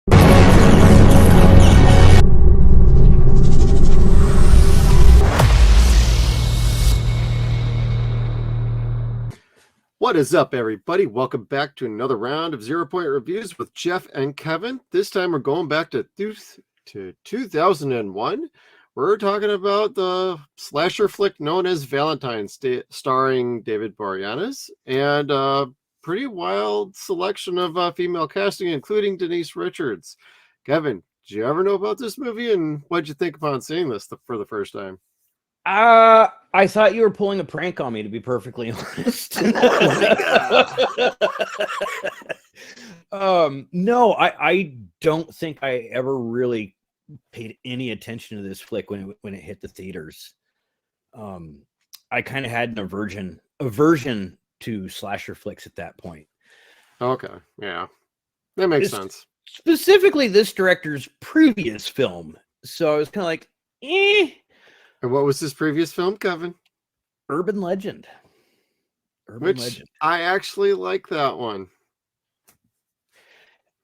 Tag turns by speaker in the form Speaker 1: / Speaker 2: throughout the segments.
Speaker 1: What is up, everybody? Welcome back to another round of 0.Point reviews with Jeff and Kevin. This time we're going back to 2001. We're talking about the slasher flick known as Valentine, starring David Boreanaz, and a pretty wild selection of female casting, including Denise Richards. Kevin, did you ever know about this movie, and what did you think upon seeing this for the first time?
Speaker 2: I thought you were pulling a prank on me, to be perfectly honest. No, I don't think I ever really paid any attention to this flick when it hit the theaters. I kind of had an aversion to slasher flicks at that point.
Speaker 1: Okay, yeah, that makes sense.
Speaker 2: Specifically, this director's previous film. So I was kind of like, eh.
Speaker 1: And what was his previous film, Kevin?
Speaker 2: Urban Legend.
Speaker 1: Which I actually like that one.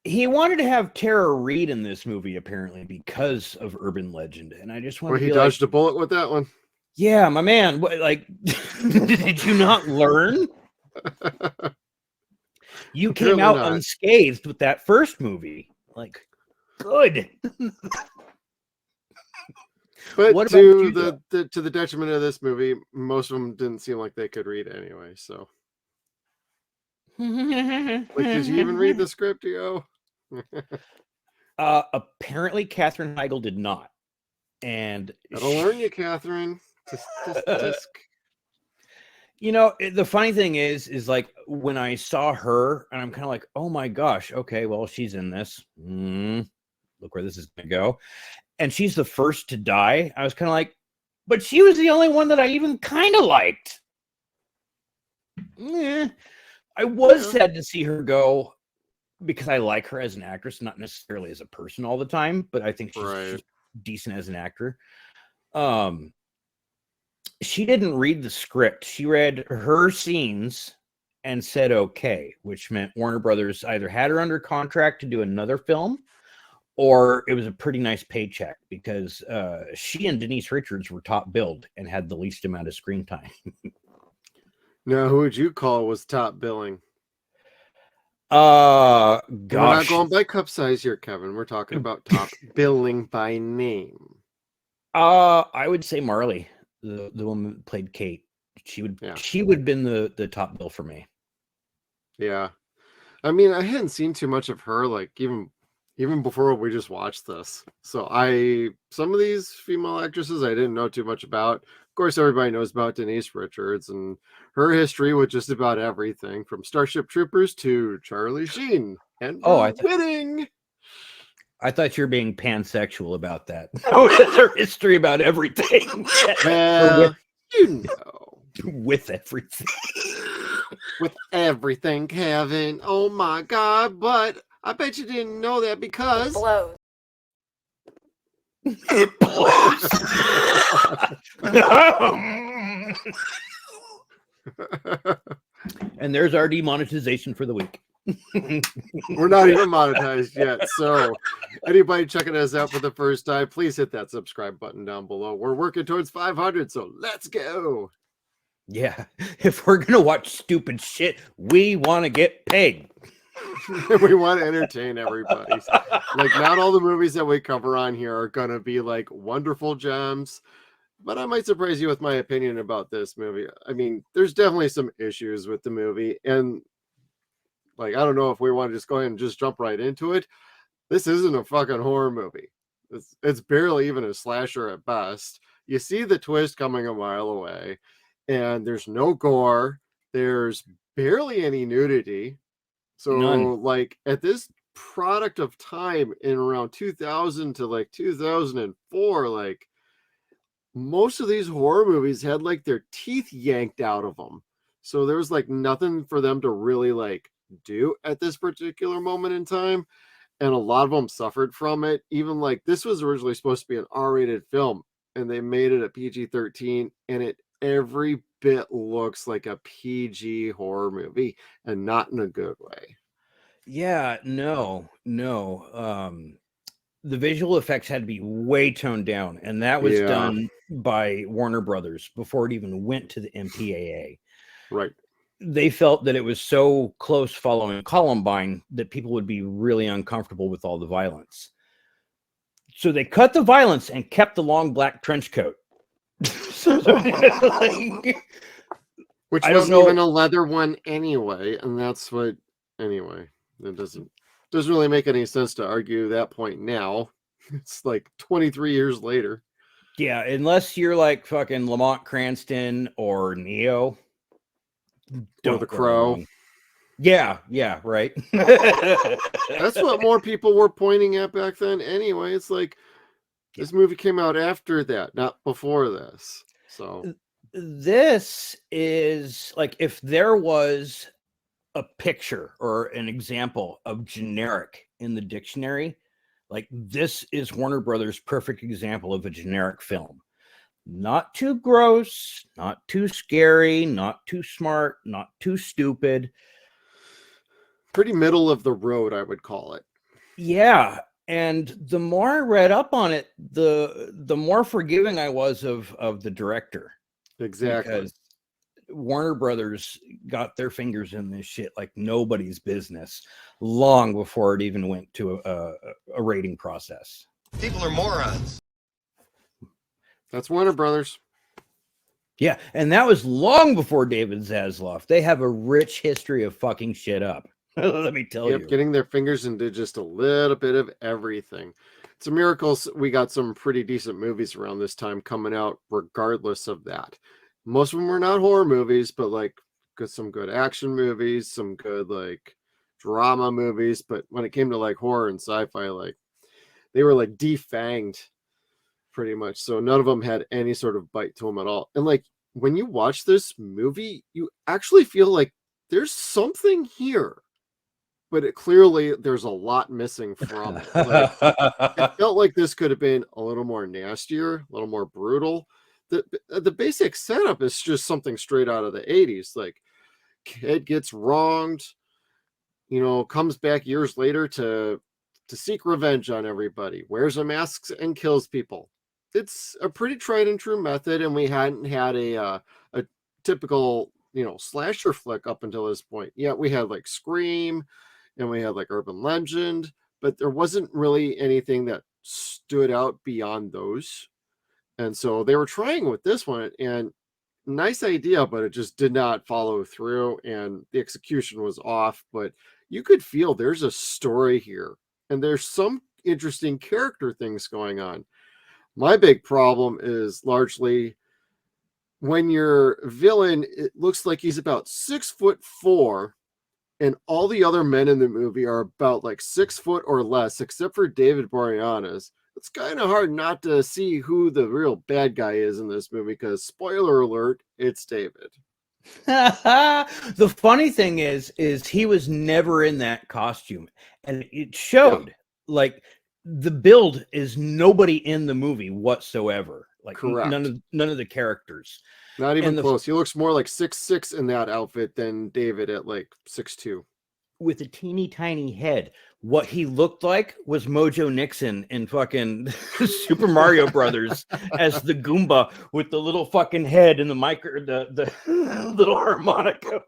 Speaker 2: He wanted to have Tara Reid in this movie, apparently, because of Urban Legend. And I just wanted to be
Speaker 1: he dodged a bullet with that one.
Speaker 2: Yeah, my man. What, like, did you not learn? You came out unscathed with that first movie. Like, good.
Speaker 1: But to the detriment of this movie, most of them didn't seem like they could read anyway. So, like, did you even read the script, yo?
Speaker 2: Apparently, Katherine Heigl did not. And
Speaker 1: that'll learn you, Katherine. Just.
Speaker 2: You know, the funny thing is like when I saw her, and I'm kind of like, oh my gosh, okay, well, she's in this. Look where this is going to go. And she's the first to die. I was kind of like, but she was the only one that I even kind of liked. I was sad to see her go because I like her as an actress, not necessarily as a person all the time, but I think she's decent as an actor. She didn't read the script. She read her scenes and said okay, which meant Warner Brothers either had her under contract to do another film, or it was a pretty nice paycheck because she and Denise Richards were top billed and had the least amount of screen time.
Speaker 1: Now, who would you call was top billing?
Speaker 2: Gosh.
Speaker 1: We're not going by cup size here, Kevin. We're talking about top billing by name.
Speaker 2: I would say Marley, the woman who played Kate. She would have been the top bill for me.
Speaker 1: Yeah. I mean, I hadn't seen too much of her, like, even before we just watched this. So some of these female actresses I didn't know too much about. Of course, everybody knows about Denise Richards and her history with just about everything from Starship Troopers to Charlie Sheen and Whitting.
Speaker 2: I thought you were being pansexual about that. Her history about everything.
Speaker 1: Well,
Speaker 2: with everything.
Speaker 1: With everything, Kevin. Oh my God, but I bet you didn't know that because
Speaker 2: it blows. And there's our demonetization for the week.
Speaker 1: We're not even monetized yet. So anybody checking us out for the first time, please hit that subscribe button down below. We're working towards 500, so let's go.
Speaker 2: Yeah, if we're gonna watch stupid shit, we want to get paid.
Speaker 1: We want to entertain everybody. Like, not all the movies that we cover on here are gonna be like wonderful gems, but I might surprise you with my opinion about this movie. I mean, there's definitely some issues with the movie, and like, I don't know if we want to just go ahead and just jump right into it. This isn't a fucking horror movie. It's barely even a slasher at best. You see the twist coming a mile away, and there's no gore. There's barely any nudity. So, like, at this product of time in around 2000 to like 2004, like, most of these horror movies had like their teeth yanked out of them. So there was like nothing for them to really like do at this particular moment in time. And a lot of them suffered from it. Even like this was originally supposed to be an R-rated film, and they made it a PG-13, and it every bit looks like a PG horror movie, and not in a good way.
Speaker 2: Yeah, no. The visual effects had to be way toned down, and that was
Speaker 1: Yeah,
Speaker 2: done by Warner Brothers before it even went to the MPAA.
Speaker 1: right.
Speaker 2: They felt that it was so close following Columbine that people would be really uncomfortable with all the violence. So they cut the violence and kept the long black trench coat.
Speaker 1: Which
Speaker 2: I don't
Speaker 1: wasn't
Speaker 2: know.
Speaker 1: even a leather one anyway, and that's what. Anyway, it doesn't really make any sense to argue that point now. It's like 23 years later.
Speaker 2: Yeah, unless you're like fucking Lamont Cranston or Neo,
Speaker 1: Or The
Speaker 2: don't wear a
Speaker 1: Crow.
Speaker 2: long. Yeah, right.
Speaker 1: That's what more people were pointing at back then anyway. It's like this movie came out after that, not before this. So
Speaker 2: This is like if there was a picture or an example of generic in the dictionary, like this is Warner Brothers' perfect example of a generic film. Not too gross, not too scary, not too smart, not too stupid.
Speaker 1: pretty middle of the road, I would call it.
Speaker 2: Yeah, and the more I read up on it, the more forgiving I was of the director.
Speaker 1: Exactly.
Speaker 2: Because Warner Brothers got their fingers in this shit like nobody's business long before it even went to a rating process.
Speaker 3: People are morons.
Speaker 1: That's Warner Brothers.
Speaker 2: Yeah, and that was long before David Zaslav. They have a rich history of fucking shit up. Let me tell you.
Speaker 1: Getting their fingers into just a little bit of everything. It's a miracle we got some pretty decent movies around this time coming out regardless of that. Most of them were not horror movies, but like some good action movies, some good like drama movies. But when it came to like horror and sci-fi, like they were like defanged pretty much. So none of them had any sort of bite to them at all. And like when you watch this movie, you actually feel like there's something here, but clearly there's a lot missing from it. Like, it felt like this could have been a little more nastier, a little more brutal. The basic setup is just something straight out of the 80s. Like, kid gets wronged, comes back years later to seek revenge on everybody, wears a mask and kills people. It's a pretty tried and true method, and we hadn't had a typical slasher flick up until this point. Yeah, we had like Scream, and we had like Urban Legend, but there wasn't really anything that stood out beyond those. And so they were trying with this one, and nice idea, but it just did not follow through, and the execution was off. But you could feel there's a story here, and there's some interesting character things going on. My big problem is largely when your villain, it looks like he's about 6'4", and all the other men in the movie are about like 6 foot or less, except for David Boreanaz. It's kind of hard not to see who the real bad guy is in this movie, because spoiler alert, it's David.
Speaker 2: The funny thing is he was never in that costume, and it showed. Yeah. Like the build is nobody in the movie whatsoever. Like
Speaker 1: correct.
Speaker 2: None of the characters.
Speaker 1: Not even close. He looks more like 6'6" in that outfit than David at like 6'2".
Speaker 2: With a teeny tiny head. What he looked like was Mojo Nixon in fucking Super Mario Brothers as the Goomba with the little fucking head and the the little harmonica.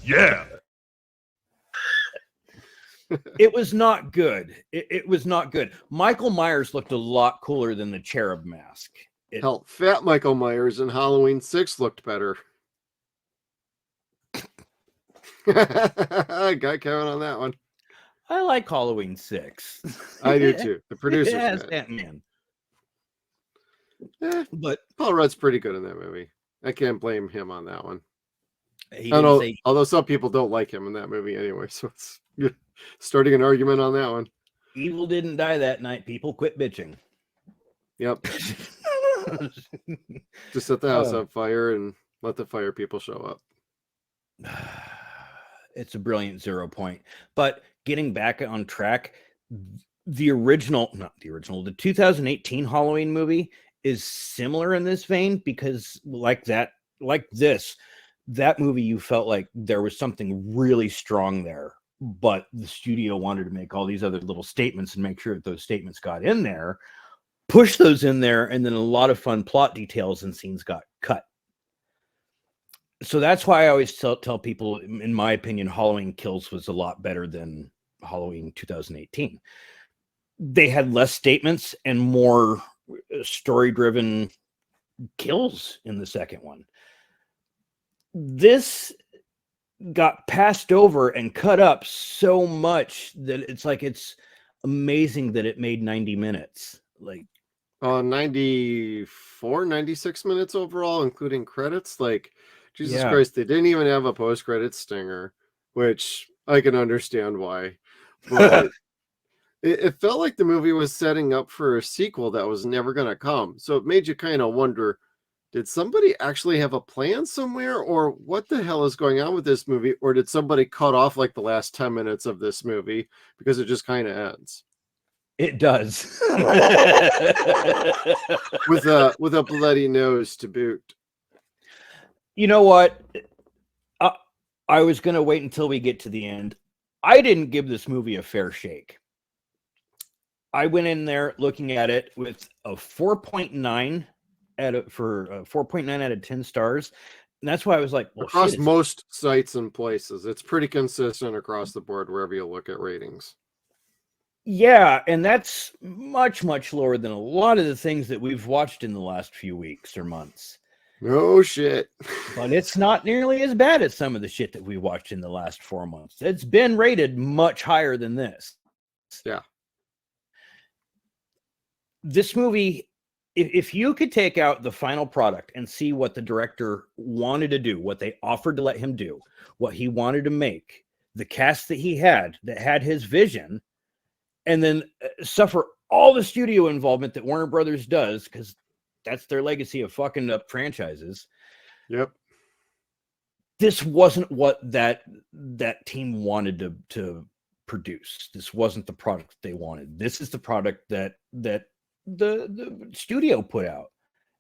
Speaker 3: Yeah.
Speaker 2: It was not good. It was not good. Michael Myers looked a lot cooler than the cherub mask.
Speaker 1: Hell, fat Michael Myers in Halloween 6 looked better. I got Kevin on that one.
Speaker 2: I like Halloween 6.
Speaker 1: I do too. The producers,
Speaker 2: man.
Speaker 1: But Paul Rudd's pretty good in that movie. I can't blame him on that one. Although some people don't like him in that movie anyway, so it's starting an argument on that one.
Speaker 2: Evil didn't die that night. People quit bitching.
Speaker 1: Yep. Just set the house on fire and let the fire people show up.
Speaker 2: It's a brilliant 0 Point. But getting back on track, the 2018 Halloween movie is similar in this vein, because like this, that movie, you felt like there was something really strong there, but the studio wanted to make all these other little statements and make sure that those statements got in there, push those in there, and then a lot of fun plot details and scenes got cut. So that's why I always tell people, in my opinion, Halloween Kills was a lot better than Halloween 2018. They had less statements and more story-driven kills in the second one. This got passed over and cut up so much that it's like, it's amazing that it made 90 minutes. Like
Speaker 1: 94, 96 minutes overall, including credits. Like, Jesus
Speaker 2: Yeah.
Speaker 1: Christ, they didn't even have a post-credit stinger, which I can understand why. But it felt like the movie was setting up for a sequel that was never going to come. So it made you kind of wonder, did somebody actually have a plan somewhere, or what the hell is going on with this movie? Or did somebody cut off like the last 10 minutes of this movie because it just kind of ends?
Speaker 2: It does.
Speaker 1: with a bloody nose to boot.
Speaker 2: You know what? I was going to wait until we get to the end. I didn't give this movie a fair shake. I went in there looking at it with a 4.9 for 4.9 out of 10 stars. And that's why I was like, well,
Speaker 1: across
Speaker 2: shit,
Speaker 1: most sites and places, it's pretty consistent across the board wherever you look at ratings.
Speaker 2: Yeah, and that's much, much lower than a lot of the things that we've watched in the last few weeks or months.
Speaker 1: No shit.
Speaker 2: But it's not nearly as bad as some of the shit that we watched in the last 4 months. It's been rated much higher than this.
Speaker 1: Yeah.
Speaker 2: This movie, if you could take out the final product and see what the director wanted to do, what they offered to let him do, what he wanted to make, the cast that he had that had his vision, and then suffer all the studio involvement that Warner Brothers does, because that's their legacy of fucking up franchises.
Speaker 1: Yep.
Speaker 2: This wasn't what that team wanted to produce. This wasn't the product they wanted. This is the product that the studio put out,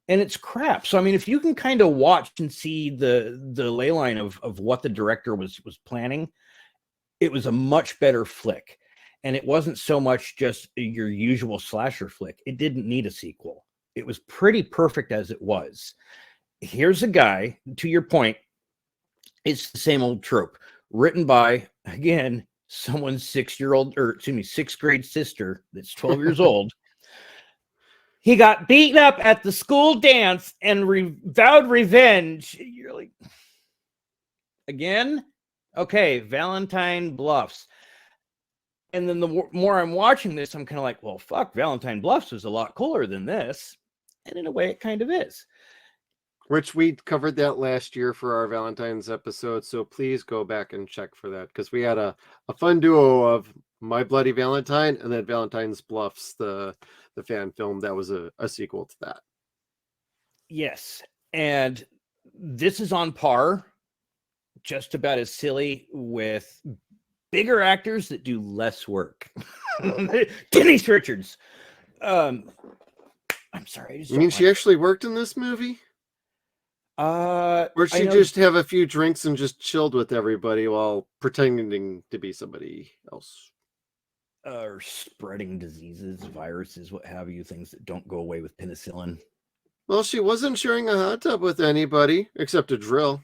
Speaker 2: and it's crap. So I mean, if you can kind of watch and see the ley line of what the director was planning, it was a much better flick. And it wasn't so much just your usual slasher flick. It didn't need a sequel. It was pretty perfect as it was. Here's a guy, to your point, it's the same old trope, written by, again, someone's 6th grade sister that's 12 years old. He got beaten up at the school dance and vowed revenge. You're like, again? Okay, Valentine Bluffs. And then the more I'm watching this, I'm kind of like, well, fuck, Valentine Bluffs was a lot cooler than this. And in a way, it kind of is.
Speaker 1: Which we covered that last year for our Valentine's episode. So please go back and check for that, because we had a fun duo of My Bloody Valentine and then Valentine's Bluffs, the fan film that was a sequel to that.
Speaker 2: Yes. And this is on par, just about as silly, with bigger actors that do less work. Denise Richards. I'm sorry.
Speaker 1: You mean she actually worked in this movie? Or she just have a few drinks and just chilled with everybody while pretending to be somebody else?
Speaker 2: Or spreading diseases, viruses, what have you, things that don't go away with penicillin.
Speaker 1: Well, she wasn't sharing a hot tub with anybody except a drill.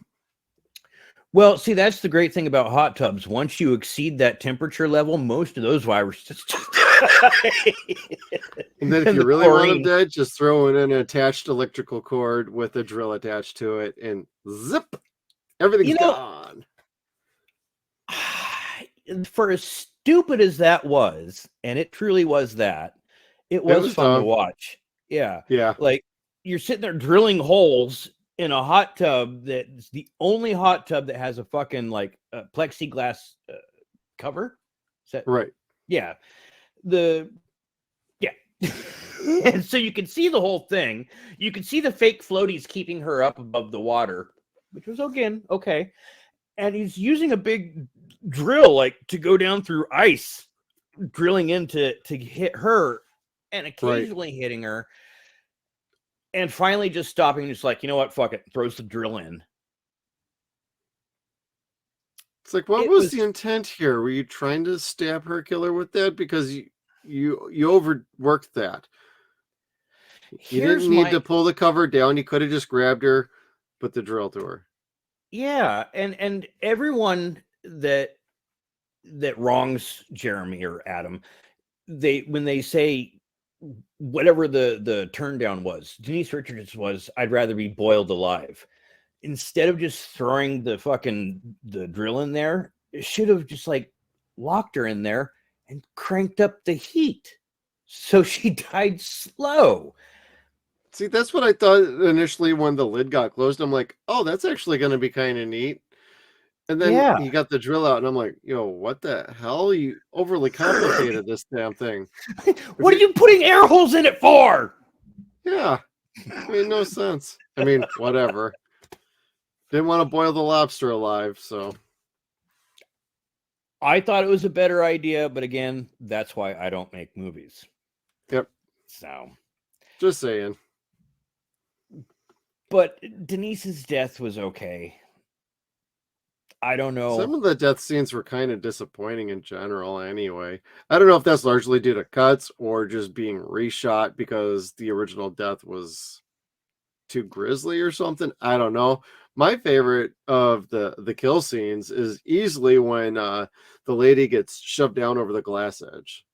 Speaker 2: Well, see, that's the great thing about hot tubs. Once you exceed that temperature level, most of those viruses just die.
Speaker 1: And then if you really want them dead, just throw in an attached electrical cord with a drill attached to it, and zip, everything's gone.
Speaker 2: For as stupid as that was, and it truly was that, it was fun to watch. Yeah.
Speaker 1: Yeah.
Speaker 2: Like, you're sitting there drilling holes in a hot tub that's the only hot tub that has a fucking plexiglass cover. Is that
Speaker 1: right?
Speaker 2: Yeah. And so you can see the whole thing. You can see the fake floaties keeping her up above the water, which was again okay. And he's using a big drill to go down through ice, drilling in to hit her, and occasionally hitting her. And finally just stopping, just like, you know what, fuck it, throws the drill in.
Speaker 1: It's like, what was the intent here? Were you trying to stab her killer with that? Because you overworked that. You didn't need to pull the cover down. You could have just grabbed her, put the drill to her.
Speaker 2: Yeah, and everyone that wrongs Jeremy or Adam, when they say whatever the turn down was, Denise Richards was, I'd rather be boiled alive. Instead of just throwing the drill in there, it should have just like locked her in there and cranked up the heat so she died slow.
Speaker 1: See, that's what I thought initially when the lid got closed. I'm like, oh, that's actually going to be kind of neat. And then he got the drill out, and I'm like, yo, what the hell? You overly complicated this damn thing.
Speaker 2: What are you putting air holes in it for?
Speaker 1: Yeah. Made no sense. I mean, whatever. Didn't want to boil the lobster alive, so.
Speaker 2: I thought it was a better idea, but again, that's why I don't make movies.
Speaker 1: Yep.
Speaker 2: So.
Speaker 1: Just saying.
Speaker 2: But Denise's death was okay. I don't know.
Speaker 1: Some of the death scenes were kind of disappointing in general anyway. I don't know if that's largely due to cuts or just being reshot because the original death was too grisly or something. I don't know. My favorite of the kill scenes is easily when the lady gets shoved down over the glass edge.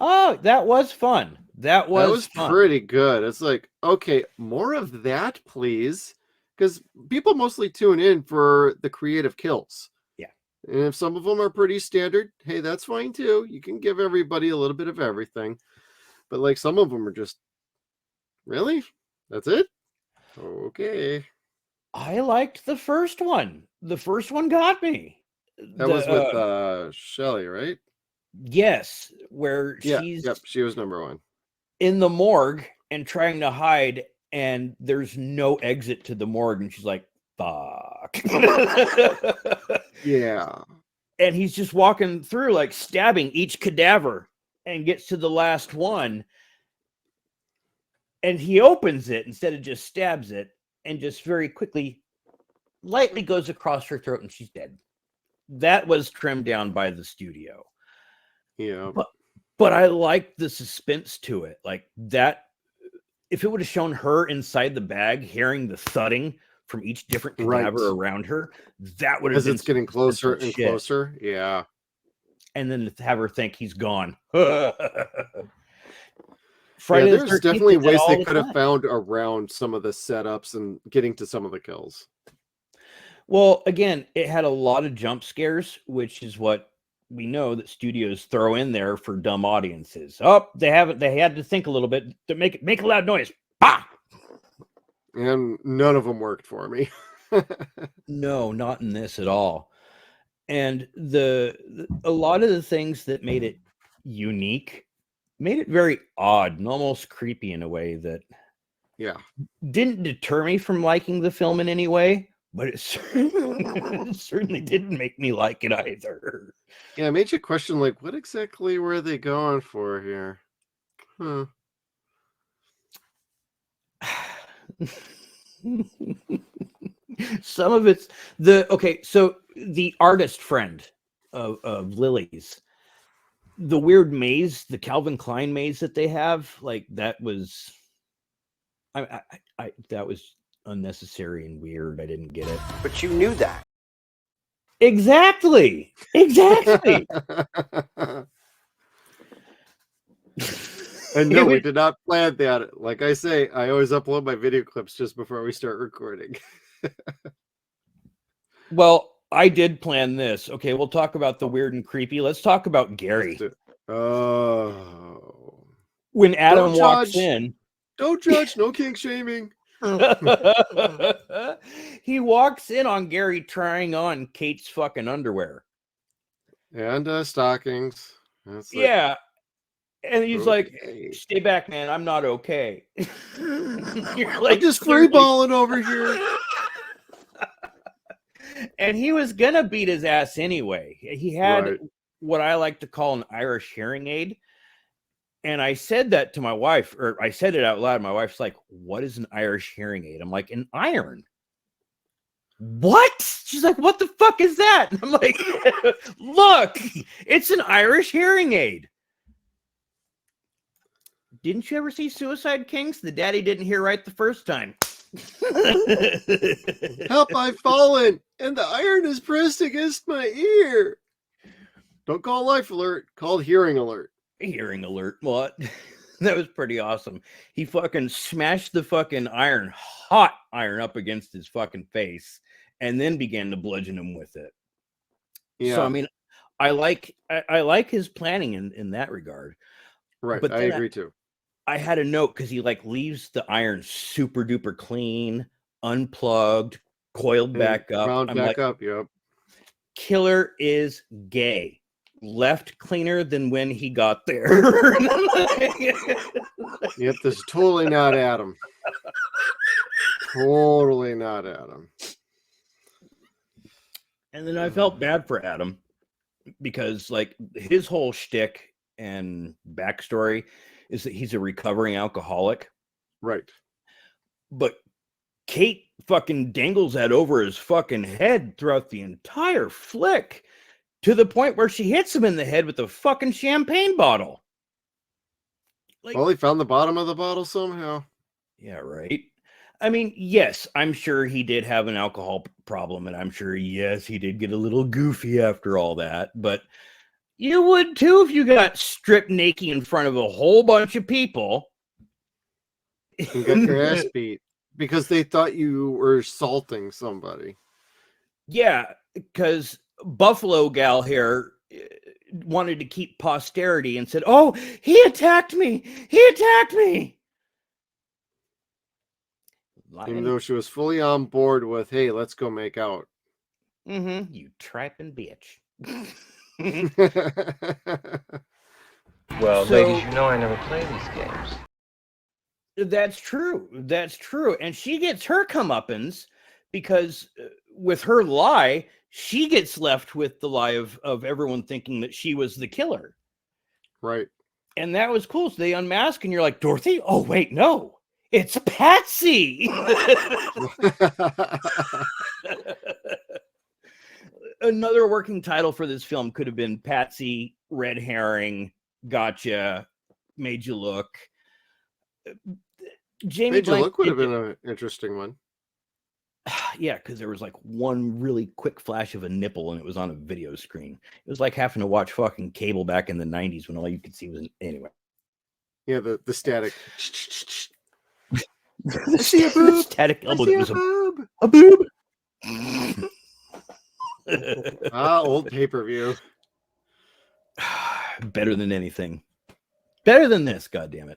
Speaker 2: Oh, that was fun. That was fun.
Speaker 1: Pretty good. It's like, okay, more of that, please. Because people mostly tune in for the creative kills.
Speaker 2: Yeah.
Speaker 1: And if some of them are pretty standard, hey, that's fine too. You can give everybody a little bit of everything. But like some of them are just, really? That's it? Okay.
Speaker 2: I liked the first one. The first one got me.
Speaker 1: That was with Shelley, right?
Speaker 2: Yes, where
Speaker 1: she was number one.
Speaker 2: In the morgue and trying to hide, and there's no exit to the morgue, and she's like, fuck.
Speaker 1: Yeah.
Speaker 2: And he's just walking through, like stabbing each cadaver, and gets to the last one. And he opens it instead of just stabs it, and just very quickly, lightly goes across her throat, and she's dead. That was trimmed down by the studio.
Speaker 1: Yeah.
Speaker 2: But I liked the suspense to it. Like that, if it would have shown her inside the bag, hearing the thudding from each different cadaver around her, that would have been,
Speaker 1: it's getting closer and closer. Yeah.
Speaker 2: And then to have her think he's gone.
Speaker 1: There's definitely ways they could have found around some of the setups and getting to some of the kills.
Speaker 2: Well, again, it had a lot of jump scares, which is what we know that studios throw in there for dumb audiences. Oh, they had to think a little bit to make a loud noise. Bah!
Speaker 1: And none of them worked for me.
Speaker 2: No, not in this at all. And a lot of the things that made it unique made it very odd and almost creepy in a way that didn't deter me from liking the film in any way, but it certainly didn't make me like it either.
Speaker 1: Yeah, it made you question, like, what exactly were they going for here? Huh.
Speaker 2: Some of it's so the artist friend of Lily's, the weird maze, the Calvin Klein maze that they have, like that was that was unnecessary and weird. I didn't get it.
Speaker 4: But you knew that.
Speaker 2: Exactly.
Speaker 1: And no, we did not plan that. Like I say, I always upload my video clips just before we start recording.
Speaker 2: Well, I did plan this. Okay, we'll talk about the weird and creepy. Let's talk about Gary.
Speaker 1: Oh.
Speaker 2: When Adam walks in.
Speaker 1: Don't judge, no kink shaming.
Speaker 2: He walks in on Gary trying on Kate's fucking underwear.
Speaker 1: And stockings. That's
Speaker 2: yeah. And he's like, stay back, man. I'm not okay. You're like,
Speaker 1: I'm just free balling over here.
Speaker 2: And he was going to beat his ass anyway. He had what I like to call an Irish hearing aid. And I said that to my wife, or I said it out loud. My wife's like, what is an Irish hearing aid? I'm like, an iron. what? She's like, what the fuck is that? And I'm like, look, it's an Irish hearing aid. Didn't you ever see Suicide Kings? The daddy didn't hear right the first time.
Speaker 1: Help, I've fallen, and the iron is pressed against my ear. Don't call life alert, call hearing alert.
Speaker 2: Hearing alert. What? That was pretty awesome. He fucking smashed the fucking iron, hot iron, up against his fucking face, and then began to bludgeon him with it.
Speaker 1: Yeah.
Speaker 2: So I mean, I like his planning in that regard.
Speaker 1: Right,
Speaker 2: But
Speaker 1: I agree too.
Speaker 2: I had a note because he like leaves the iron super duper clean, unplugged, coiled back up.
Speaker 1: Wound
Speaker 2: I'm
Speaker 1: back
Speaker 2: like,
Speaker 1: up, yep.
Speaker 2: killer is gay. Left cleaner than when he got there.
Speaker 1: Yep, this is totally not Adam. Totally not Adam.
Speaker 2: And then I felt bad for Adam because like his whole shtick and backstory is that he's a recovering alcoholic.
Speaker 1: Right.
Speaker 2: But Kate fucking dangles that over his fucking head throughout the entire flick to the point where she hits him in the head with a fucking champagne bottle. Like,
Speaker 1: Well, he found the bottom of the bottle somehow.
Speaker 2: Yeah, right. I mean, yes, I'm sure he did have an alcohol problem, and I'm sure, yes, he did get a little goofy after all that, but you would too if you got stripped naked in front of a whole bunch of people.
Speaker 1: And got your ass beat because they thought you were assaulting somebody.
Speaker 2: Yeah, because Buffalo Gal here wanted to keep posterity and said, oh, he attacked me. He attacked me.
Speaker 1: Even though she was fully on board with, hey, let's go make out.
Speaker 2: Mm-hmm. You trapping bitch.
Speaker 4: Well, ladies, you know I never play these games.
Speaker 2: That's true. That's true. And she gets her comeuppance because with her lie, she gets left with the lie of everyone thinking that she was the killer.
Speaker 1: Right.
Speaker 2: And that was cool. So they unmask and you're like, Dorothy? Oh, wait, no. It's Patsy. Another working title for this film could have been Patsy, Red Herring, Gotcha, Made You Look. Jamie
Speaker 1: Made You
Speaker 2: Blank
Speaker 1: Look would have been an interesting one.
Speaker 2: Yeah, because there was like one really quick flash of a nipple and it was on a video screen. It was like having to watch fucking cable back in the 90s when all you could see was anyway.
Speaker 1: Yeah, the static.
Speaker 2: I see a boob. Static elbow.
Speaker 1: It
Speaker 2: was
Speaker 1: boob.
Speaker 2: a boob.
Speaker 1: Old pay-per-view.
Speaker 2: Better than anything. Better than this, goddammit.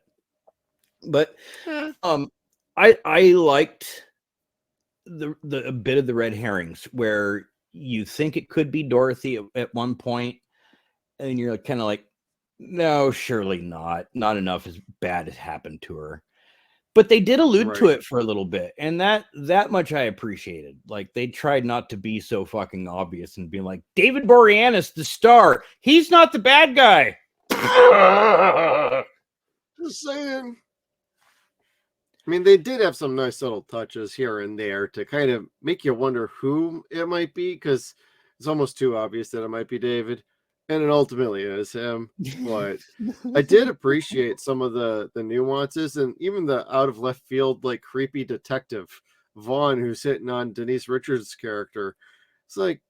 Speaker 2: But I liked the a bit of the red herrings where you think it could be Dorothy at one point, and you're kind of like, no, surely not. Not enough as bad has happened to her. But they did allude to it for a little bit, and that much I appreciated. Like they tried not to be so fucking obvious and being like, David Boreanaz, the star, he's not the bad guy.
Speaker 1: Just saying. I mean, they did have some nice little touches here and there to kind of make you wonder who it might be, because it's almost too obvious that it might be David, and it ultimately is him. But I did appreciate some of the nuances and even the out of left field, like creepy detective Vaughn who's hitting on Denise Richards' character. It's like,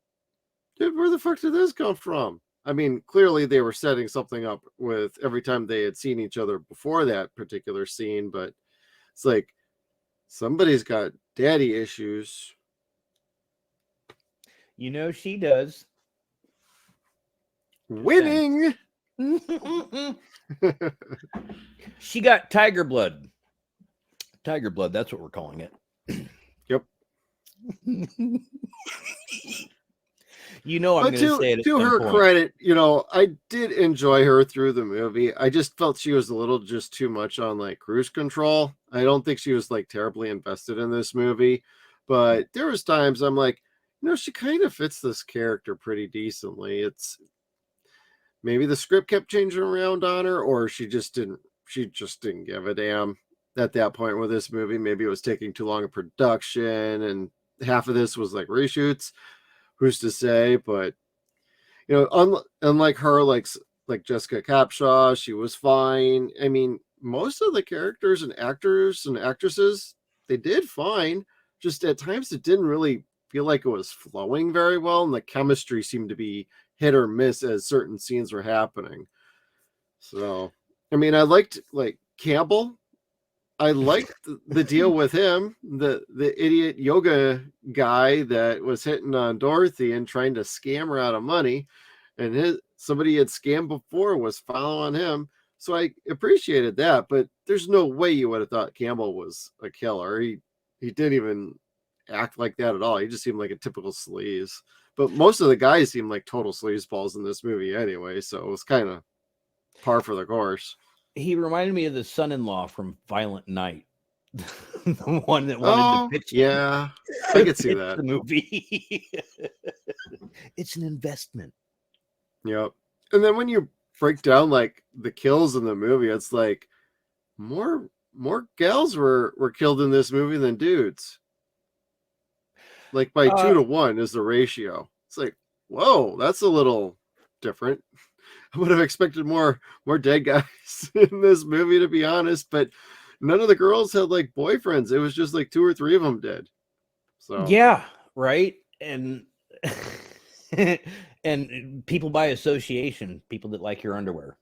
Speaker 1: dude, where the fuck did this come from? I mean, clearly they were setting something up with every time they had seen each other before that particular scene, but it's like somebody's got daddy issues.
Speaker 2: You know she does.
Speaker 1: Winning.
Speaker 2: She got tiger blood. Tiger blood, that's what we're calling it.
Speaker 1: Yep.
Speaker 2: You know I'm going to say it.
Speaker 1: To her credit, you know, I did enjoy her through the movie. I just felt she was a little just too much on like cruise control. I don't think she was like terribly invested in this movie, but there was times I'm like, you know, she kind of fits this character pretty decently. It's maybe the script kept changing around on her, or she just didn't give a damn at that point with this movie. Maybe it was taking too long in production, and half of this was like reshoots. Who's to say? But unlike her, like Jessica Capshaw, she was fine. I mean, most of the characters and actors and actresses, they did fine. Just at times it didn't really feel like it was flowing very well, and the chemistry seemed to be hit or miss as certain scenes were happening. So, I mean, I liked like Campbell. I liked the deal with him, the idiot yoga guy that was hitting on Dorothy and trying to scam her out of money, and somebody had scammed before was following him. So I appreciated that, but there's no way you would have thought Campbell was a killer. He didn't even act like that at all. He just seemed like a typical sleaze. But most of the guys seemed like total sleazeballs in this movie anyway, so it was kind of par for the course.
Speaker 2: He reminded me of the son-in-law from Violent Night. The one that wanted to pitch.
Speaker 1: Yeah, I could see that.
Speaker 2: The movie. It's an investment.
Speaker 1: Yep. And then when you break down like the kills in the movie, it's like more gals were killed in this movie than dudes. Like by 2 to 1 is the ratio. It's like, whoa, that's a little different. I would have expected more dead guys in this movie, to be honest, but none of the girls had like boyfriends. It was just like 2 or 3 of them did. So
Speaker 2: yeah, right. And and people by association, people that like your underwear.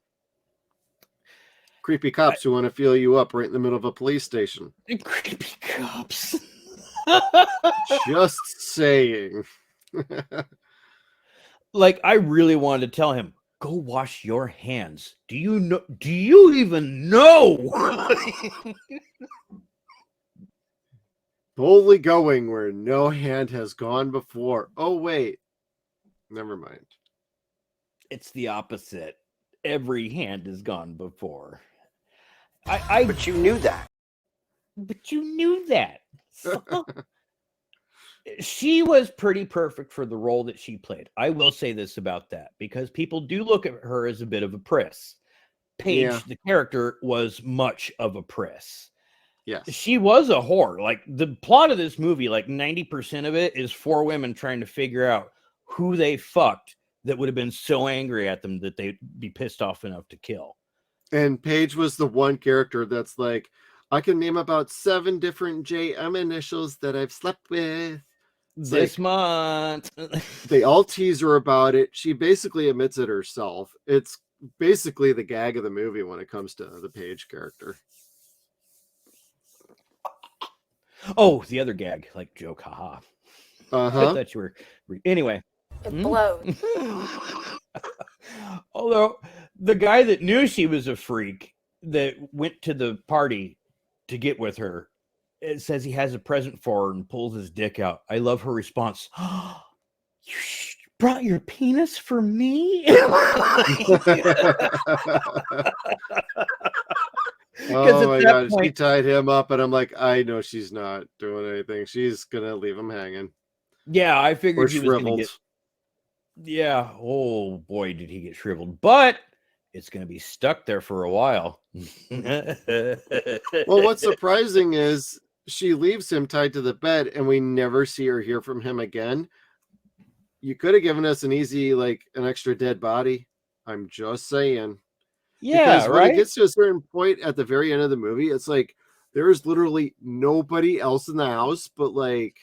Speaker 1: Creepy cops who want to feel you up right in the middle of a police station.
Speaker 2: Creepy cops.
Speaker 1: Just saying.
Speaker 2: Like, I really wanted to tell him, go wash your hands. Do you even know?
Speaker 1: Boldly going where no hand has gone before. Oh, wait. Never mind.
Speaker 2: It's the opposite. Every hand has gone before. But you knew that. But you knew that. So, she was pretty perfect for the role that she played. I will say this about that, because people do look at her as a bit of a priss. Paige, the character, was much of a priss.
Speaker 1: Yes.
Speaker 2: She was a whore. Like, the plot of this movie, like 90% of it is 4 women trying to figure out who they fucked that would have been so angry at them that they'd be pissed off enough to kill.
Speaker 1: And Paige was the one character that's like, I can name about 7 different JM initials that I've slept with
Speaker 2: This month.
Speaker 1: They all tease her about it. She basically admits it herself. It's basically the gag of the movie when it comes to the Paige character.
Speaker 2: Oh, the other gag, like joke, haha. I thought you were. Anyway.
Speaker 5: It blows.
Speaker 2: Although the guy that knew she was a freak that went to the party to get with her, it says he has a present for her and pulls his dick out. I love her response. Oh, you brought your penis for me?
Speaker 1: Oh my God, she tied him up, and I'm like, I know she's not doing anything. She's gonna leave him hanging.
Speaker 2: Yeah, I figured he was gonna get. Yeah, oh boy, did he get shriveled! But it's gonna be stuck there for a while.
Speaker 1: Well, what's surprising is she leaves him tied to the bed, and we never see or hear from him again. You could have given us an easy, like, an extra dead body. I'm just saying.
Speaker 2: Yeah,
Speaker 1: because when it gets to a certain point at the very end of the movie, it's like there's literally nobody else in the house but, like,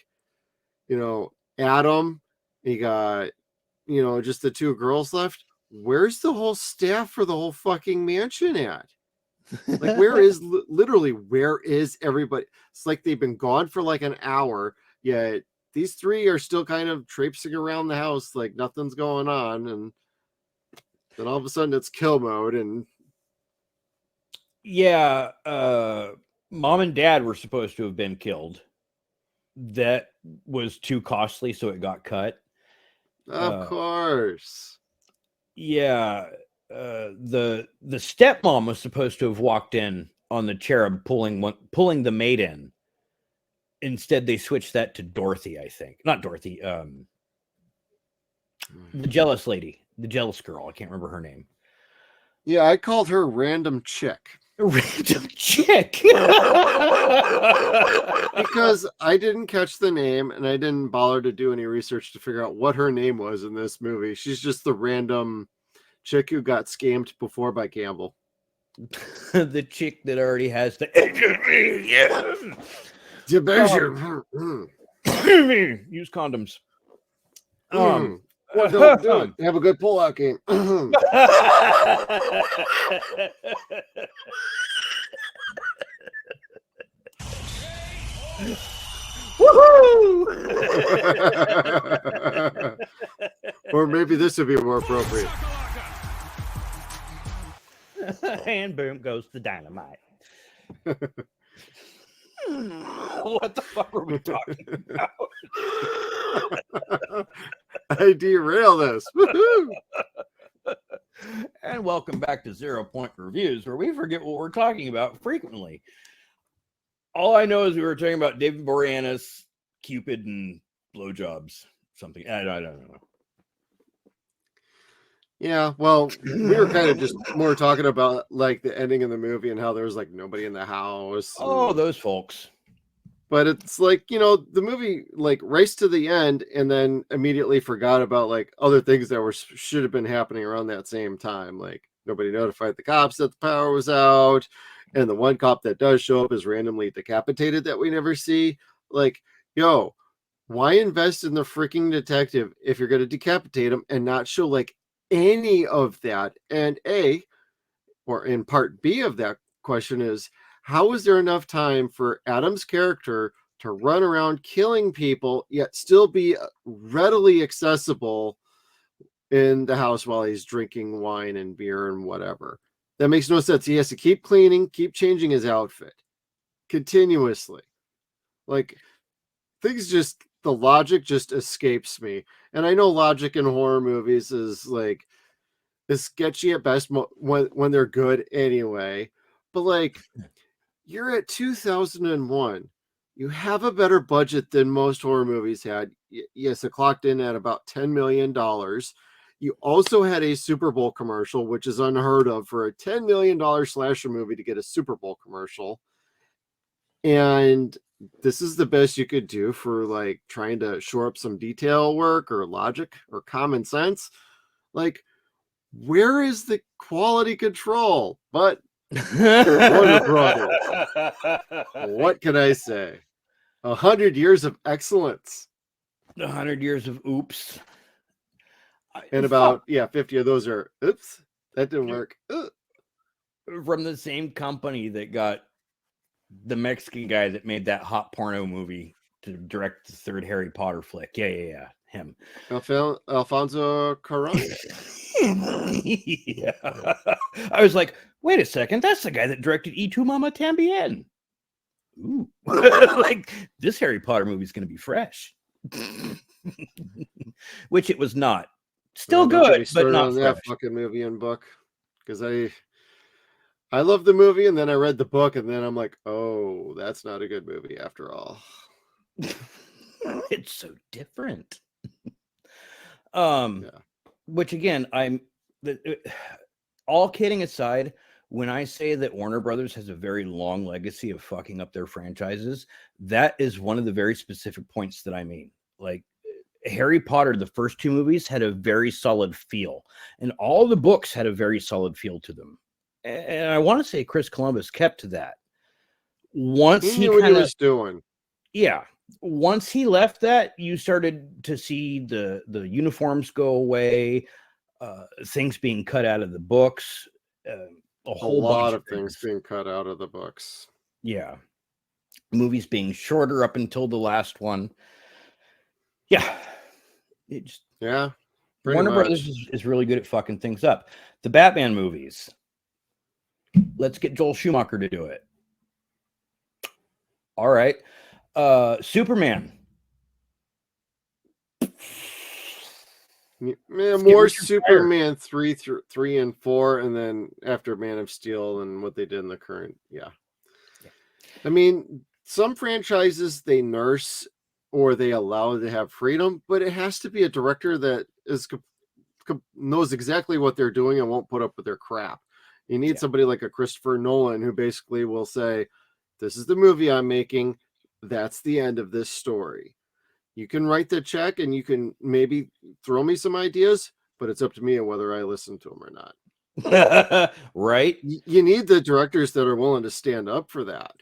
Speaker 1: you know, Adam. You got, you know, just the 2 girls left. Where's the whole staff for the whole fucking mansion at? Like, where is literally where is everybody? It's like they've been gone for like an hour, yet these 3 are still kind of traipsing around the house like nothing's going on, and then all of a sudden it's kill mode. And
Speaker 2: yeah, mom and dad were supposed to have been killed. That was too costly, so it got cut.
Speaker 1: Of course.
Speaker 2: Yeah, the stepmom was supposed to have walked in on the cherub pulling the maid in. Instead, they switched that to Dorothy, I think. Not Dorothy, the jealous lady, the jealous girl. I can't remember her name.
Speaker 1: Yeah, I called her Random Chick.
Speaker 2: A random chick.
Speaker 1: Because I didn't catch the name and I didn't bother to do any research to figure out what her name was in this movie. She's just the random chick who got scammed before by Campbell.
Speaker 2: The chick that already has the use condoms.
Speaker 1: Well, don't do it. Have a good pull-out game. Or maybe this would be more appropriate.
Speaker 2: And boom goes the dynamite. What the fuck were we talking about?
Speaker 1: I derail this. Woohoo!
Speaker 2: And welcome back to 0 Point Reviews, where we forget what we're talking about frequently. All I know is we were talking about David Boreanaz, Cupid, and blowjobs. Something. I don't know.
Speaker 1: Yeah, well, we were kind of just more talking about like the ending of the movie and how there was like nobody in the house.
Speaker 2: Oh, those folks.
Speaker 1: But it's like, you know, the movie like raced to the end and then immediately forgot about like other things that should have been happening around that same time. Like nobody notified the cops that the power was out, and the one cop that does show up is randomly decapitated that we never see. Like, yo, why invest in the freaking detective if you're going to decapitate him and not show like any of that? And or in part B of that question is, how is there enough time for Adam's character to run around killing people yet still be readily accessible in the house while he's drinking wine and beer and whatever? That makes no sense. He has to keep cleaning, keep changing his outfit continuously. Like, things just, the logic just escapes me. And I know logic in horror movies is like, is sketchy at best when they're good anyway. But like, you're at 2001. You have a better budget than most horror movies had. Yes, it clocked in at about $10 million. You also had a Super Bowl commercial, which is unheard of for a $10 million slasher movie to get a Super Bowl commercial. And this is the best you could do for like trying to shore up some detail work or logic or common sense. Like, where is the quality control? But Warner Brothers. What can I say? 100 years of excellence.
Speaker 2: 100 years of oops.
Speaker 1: And about 50 of those are oops, that didn't work.
Speaker 2: From the same company that got the Mexican guy that made that hot porno movie to direct the third Harry Potter flick. Yeah. Him.
Speaker 1: Alfonso Cuarón.
Speaker 2: Yeah. I was like, wait a second, that's the guy that directed Y Tu Mama Tambien. Ooh. Like, this Harry Potter movie is going to be fresh. Which it was not. Still good, but not
Speaker 1: on
Speaker 2: fresh.
Speaker 1: That fucking movie and book, because I love the movie and then I read the book and then I'm like, oh, that's not a good movie after all.
Speaker 2: It's so different.
Speaker 1: Yeah.
Speaker 2: Which again, all kidding aside, when I say that Warner Brothers has a very long legacy of fucking up their franchises, that is one of the very specific points that I mean. Like, Harry Potter, the first two movies had a very solid feel, and all the books had a very solid feel to them. And I want to say Chris Columbus kept to that. Once
Speaker 1: he knew what he was doing.
Speaker 2: Yeah. Once he left that, you started to see the uniforms go away, things being cut out of the books, a whole
Speaker 1: lot
Speaker 2: bunch
Speaker 1: of things being cut out of the books.
Speaker 2: Yeah. Movies being shorter up until the last one. Yeah. Warner Brothers is really good at fucking things up. The Batman movies. Let's get Joel Schumacher to do it. All right. Superman.
Speaker 1: Yeah, more Superman 3 and 4, and then after Man of Steel and what they did in the current. Yeah. I mean, some franchises they nurse or they allow to have freedom, but it has to be a director that knows exactly what they're doing and won't put up with their crap. You need somebody like a Christopher Nolan who basically will say, this is the movie I'm making. That's the end of this story. You can write the check and you can maybe throw me some ideas, but it's up to me whether I listen to them or not.
Speaker 2: Right?
Speaker 1: You need the directors that are willing to stand up for that.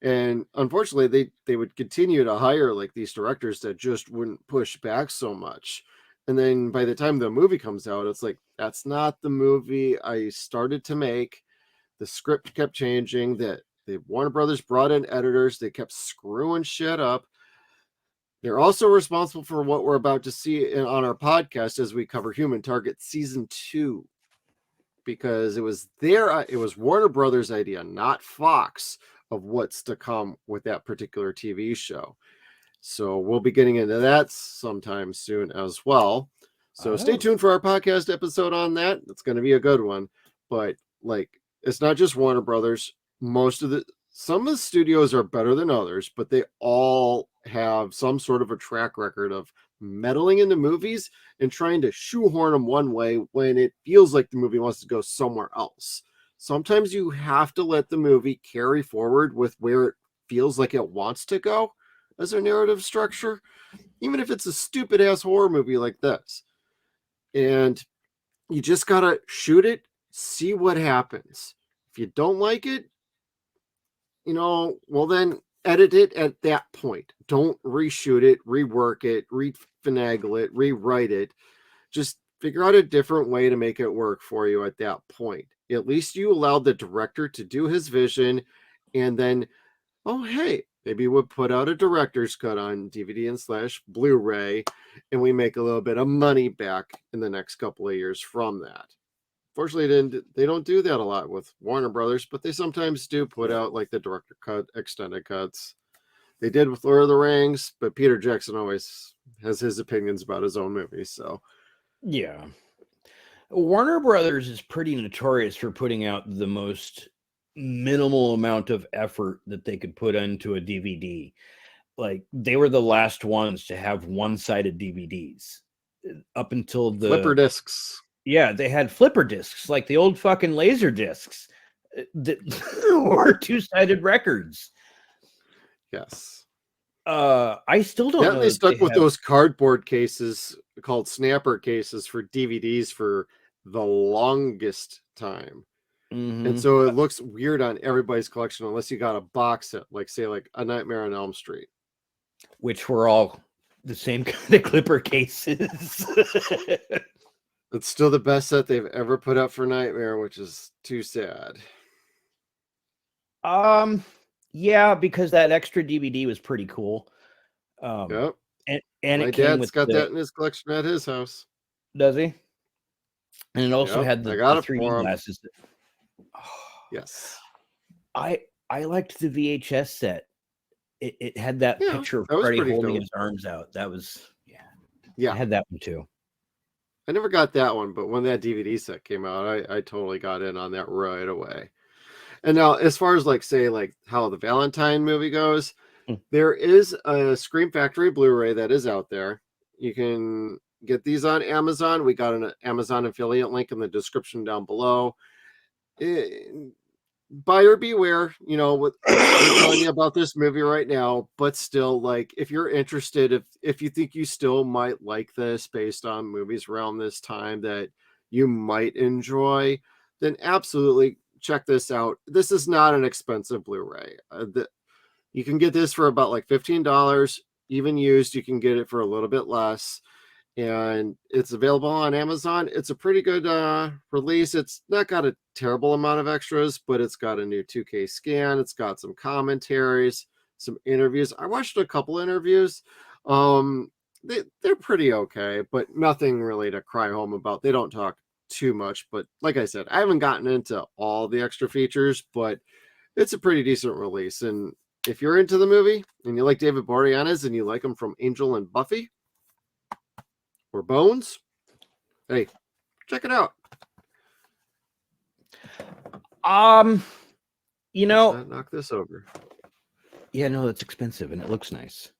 Speaker 1: And unfortunately, they would continue to hire like these directors that just wouldn't push back so much. And then by the time the movie comes out, it's like, that's not the movie I started to make. The script kept changing. That the Warner Brothers brought in editors. They kept screwing shit up. They're also responsible for what we're about to see on our podcast as we cover Human Target Season 2. Because it was Warner Brothers' idea, not Fox, of what's to come with that particular TV show. So we'll be getting into that sometime soon as well. So stay tuned for our podcast episode on that. It's going to be a good one. But like, it's not just Warner Brothers. Some of the studios are better than others, but they all have some sort of a track record of meddling into movies and trying to shoehorn them one way when it feels like the movie wants to go somewhere else. Sometimes you have to let the movie carry forward with where it feels like it wants to go as a narrative structure, even if it's a stupid ass horror movie like this. And you just gotta shoot it, see what happens. If you don't like it, well then edit it at that point. Don't reshoot it, rework it, refinagle it, rewrite it. Just figure out a different way to make it work for you at that point. At least you allowed the director to do his vision, and then, oh, hey, maybe we'll put out a director's cut on DVD and / Blu-ray, and we make a little bit of money back in the next couple of years from that. Fortunately, they don't do that a lot with Warner Brothers, but they sometimes do put out like the director cut, extended cuts. They did with Lord of the Rings, but Peter Jackson always has his opinions about his own movies. So,
Speaker 2: yeah. Warner Brothers is pretty notorious for putting out the most minimal amount of effort that they could put into a DVD. Like, they were the last ones to have one-sided DVDs up until the
Speaker 1: flipper discs.
Speaker 2: Yeah, they had flipper discs, like the old fucking laser discs that were two-sided records.
Speaker 1: Yes.
Speaker 2: I still don't know.
Speaker 1: They stuck with those cardboard cases called snapper cases for DVDs for the longest time.
Speaker 2: Mm-hmm.
Speaker 1: And so it looks weird on everybody's collection unless you got a box set, like say like A Nightmare on Elm Street.
Speaker 2: Which were all the same kind of clipper cases.
Speaker 1: It's still the best set they've ever put out for Nightmare, which is too sad.
Speaker 2: Yeah, because that extra DVD was pretty cool.
Speaker 1: Yep.
Speaker 2: And
Speaker 1: my
Speaker 2: it came
Speaker 1: dad's got that in his collection at his house.
Speaker 2: Does he? And it also had the 3D glasses.
Speaker 1: Yes.
Speaker 2: I liked the VHS set. It had that picture of Freddy holding his arms out. That was yeah. I had that one too.
Speaker 1: I never got that one, but when that DVD set came out, I totally got in on that right away. And now, as far as like say like how the Valentine movie goes, there is a Scream Factory Blu-ray that is out there. You can get these on Amazon. We got an Amazon affiliate link in the description down below. Buyer beware, what we're telling you about this movie right now, but still, like, if you're interested, if you think you still might like this based on movies around this time that you might enjoy, then absolutely check this out. This is not an expensive Blu-ray. You can get this for about like $15. Even used, you can get it for a little bit less. And it's available on Amazon. It's a pretty good release. It's not got a terrible amount of extras, but it's got a new 2K scan. It's got some commentaries, some interviews. I watched a couple interviews. They're pretty okay, but nothing really to cry home about. They don't talk too much, but like I said, I haven't gotten into all the extra features, but it's a pretty decent release. And if you're into the movie and you like David Boreanaz and you like him from Angel and Buffy, or Bones, hey, check it out.
Speaker 2: Knock
Speaker 1: this over.
Speaker 2: Yeah, no, it's expensive and it looks nice.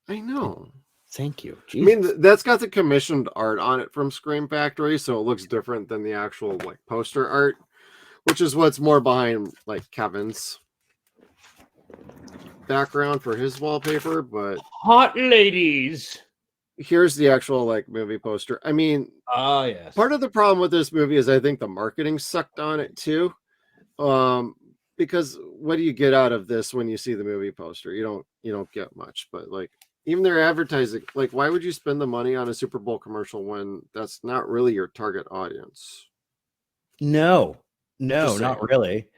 Speaker 1: I know.
Speaker 2: Thank you.
Speaker 1: Jesus. I mean, that's got the commissioned art on it from Scream Factory, so it looks different than the actual like poster art. which is what's more behind like Kevin's background for his wallpaper. But
Speaker 2: hot ladies.
Speaker 1: Here's the actual like movie poster. I mean,
Speaker 2: Yes.
Speaker 1: part of the problem with this movie is I think the marketing sucked on it too. Because what do you get out of this when you see the movie poster? You don't get much. But like even their advertising, like why would you spend the money on a Super Bowl commercial when that's not really your target audience?
Speaker 2: No,
Speaker 1: Just saying.
Speaker 2: not really.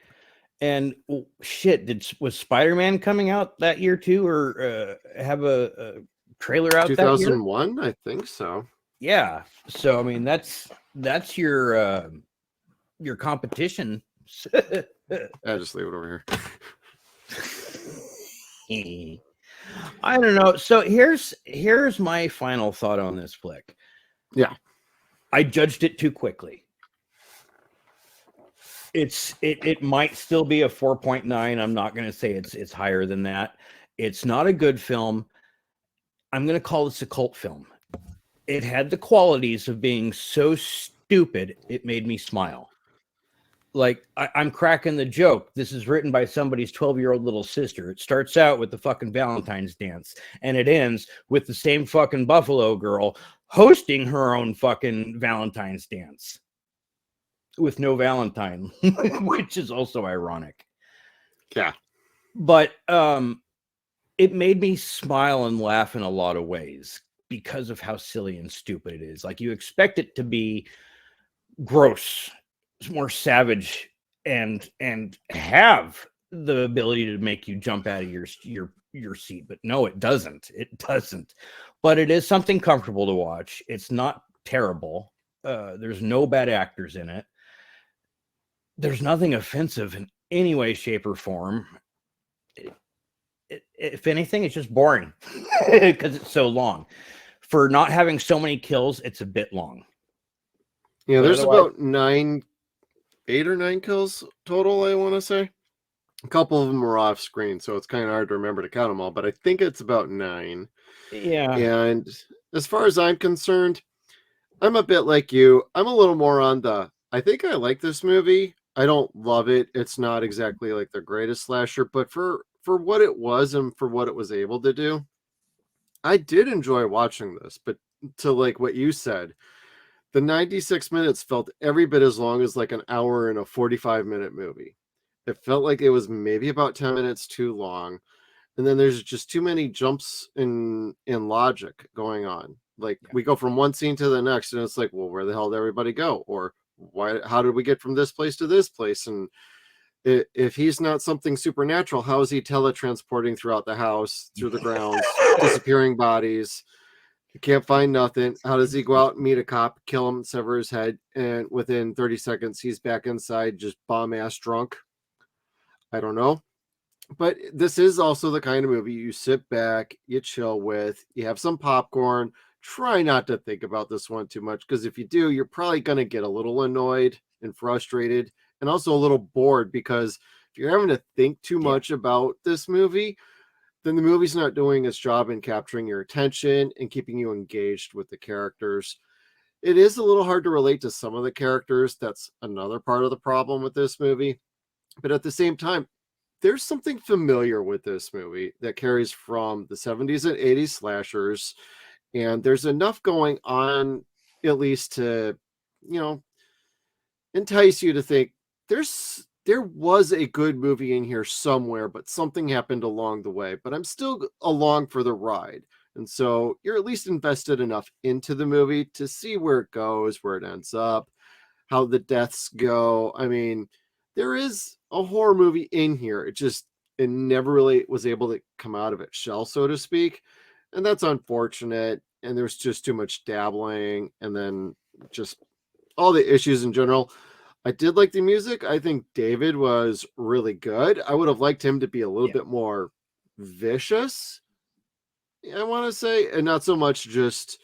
Speaker 2: And shit, was Spider-Man coming out that year too, or have a trailer out that year?
Speaker 1: 2001, I think so.
Speaker 2: Yeah. So I mean, that's your competition.
Speaker 1: I just leave it over
Speaker 2: here. I don't know. So here's my final thought on this flick.
Speaker 1: Yeah.
Speaker 2: I judged it too quickly. It might still be a 4.9. I'm not going to say it's higher than that. It's not a good film. I'm going to call this a cult film. It had the qualities of being so stupid it made me smile. Like I'm cracking the joke. This is written by somebody's 12-year-old little sister. It starts out with the fucking Valentine's dance, and it ends with the same fucking Buffalo girl hosting her own fucking Valentine's dance with no Valentine, which is also ironic.
Speaker 1: Yeah.
Speaker 2: But it made me smile and laugh in a lot of ways because of how silly and stupid it is. Like you expect it to be gross, more savage, and have the ability to make you jump out of your seat. But no, it doesn't. It doesn't. But it is something comfortable to watch. It's not terrible. There's no bad actors in it. There's nothing offensive in any way, shape, or form. If anything, it's just boring because it's so long. For not having so many kills, it's a bit long.
Speaker 1: Yeah, there's about 8 or 9 kills total, I want to say. A couple of them were off screen, so it's kind of hard to remember to count them all, but I think it's about 9.
Speaker 2: Yeah.
Speaker 1: And as far as I'm concerned, I'm a bit like you. I'm a little more on I think I like this movie. I don't love it. It's not exactly like the greatest slasher, but for what it was and for what it was able to do, I did enjoy watching this. But to like what you said, the 96 minutes felt every bit as long as like an hour and a 45-minute movie. It felt like it was maybe about 10 minutes too long. And then there's just too many jumps in logic going on. Like we go from one scene to the next and it's like, well, where the hell did everybody go? Or how did we get from this place to this place? And if he's not something supernatural, how is he teletransporting throughout the house, through the grounds, disappearing bodies? He can't find nothing. How does he go out and meet a cop, kill him, sever his head, and within 30 seconds he's back inside just bomb-ass drunk? I don't know. But this is also the kind of movie you sit back, you chill with, you have some popcorn. Try not to think about this one too much, because if you do, you're probably going to get a little annoyed and frustrated and also a little bored, because if you're having to think too much about this movie, then the movie's not doing its job in capturing your attention and keeping you engaged with the characters. It is a little hard to relate to some of the characters. That's another part of the problem with this movie. But at the same time, there's something familiar with this movie that carries from the 70s and 80s slashers. And there's enough going on, at least to, entice you to think there was a good movie in here somewhere, but something happened along the way. But I'm still along for the ride. And so you're at least invested enough into the movie to see where it goes, where it ends up, how the deaths go. I mean, there is a horror movie in here. It never really was able to come out of its shell, so to speak. And that's unfortunate. And there's just too much dabbling. And then just all the issues in general. I did like the music. I think David was really good. I would have liked him to be a little bit more vicious, I want to say. And not so much just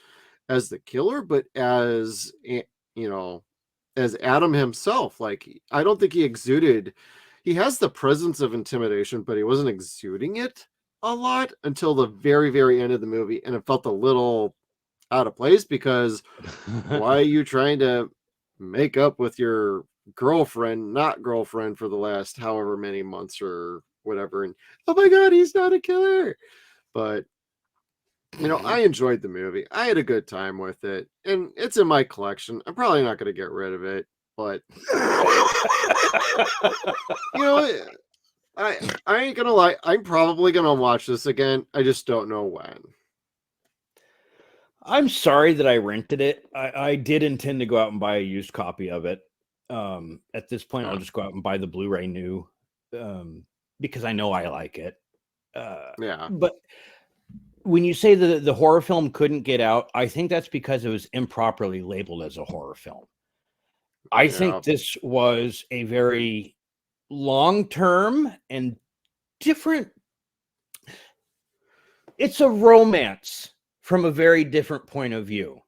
Speaker 1: as the killer, but as, as Adam himself. Like, I don't think he has the presence of intimidation, but he wasn't exuding it a lot until the very, very end of the movie. And it felt a little out of place, because why are you trying to make up with your girlfriend, not girlfriend, for the last however many months or whatever. And oh my God, he's not a killer. But I enjoyed the movie. I had a good time with it, and it's in my collection. I'm probably not going to get rid of it, but I ain't gonna lie. I'm probably gonna watch this again. I just don't know when.
Speaker 2: I'm sorry that I rented it. I did intend to go out and buy a used copy of it. At this point, I'll just go out and buy the Blu-ray new, because I know I like it.
Speaker 1: Yeah.
Speaker 2: But when you say the horror film couldn't get out, I think that's because it was improperly labeled as a horror film. I think this was a very long-term and different. It's a romance from a very different point of view.